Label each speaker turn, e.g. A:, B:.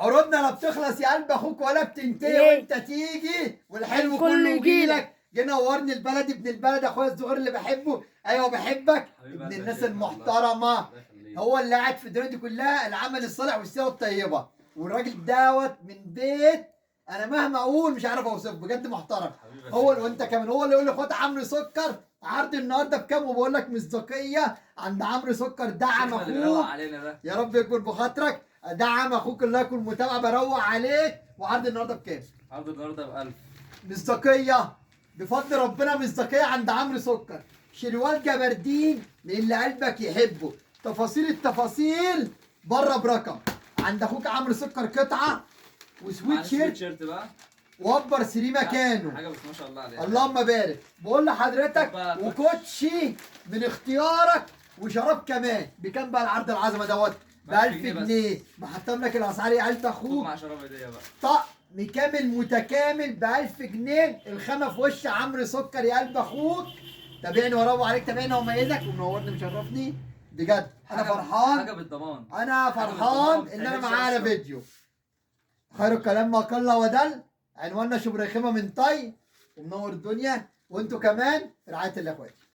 A: عروضنا لا بتخلص يا قلب اخوك ولا بتنتهي،
B: إيه؟
A: وانت تيجي والحلو
B: كله
A: كله
B: يجيلك.
A: يجيلك. جه نورني البلد ابن البلد اخويا الصغير اللي بحبه. ايوه بحبك ابن الناس المحترمه. هو اللي قاعد في الدنيا دي كلها العمل الصالح والسيره الطيبه، والراجل دوت من بيت انا مهما اقول مش عارف اوصفه، بجد محترم. هو وانت كمان هو اللي يقول لي خد عمرو سكر عرض النهارده بكام، وبقول لك مصداقيه عند عمرو سكر. دعم اخوك يا رب يكبر بخاطرك، دعم اخوك الله يكون متابع، بروق عليك. وعرض النهارده بكام؟
C: عرض النهارده ب 1000.
A: مصداقيه بفضل ربنا، مصداقيه عند عمرو سكر. شروال جبردين للي قلبك يحبه. تفاصيل التفاصيل بره برقم عند اخوك عمرو سكر، قطعه وسويت شيرت
C: شيرت بقى
A: وابر سري مكانه.
C: حاجه بس ما شاء الله عليها.
A: اللهم بارك. بقول لحضرتك
C: بقى
A: وكوتشي من اختيارك وشراب كمان. بكام بقى العرض العظمه دوت؟ ب 1000 جنيه. محطم لك الاسعار يا قلب اخوك.
C: مع شراب هديه بقى.
A: طقم كامل متكامل ب 1000 جنيه. الخامه في وش عمرو سكر يا قلب اخوك. تابعني وراو عليك، تابعني وميزك ومنورني مشرفني بجد. انا فرحان،
C: حاجه بالضمان.
A: انا فرحان ان انا معايا على فيديو. خير الكلام ما قل ودل. عنواننا شبرخيمه من طي، ومنور الدنيا. وانتوا كمان في رعايه الله يا اخواتي.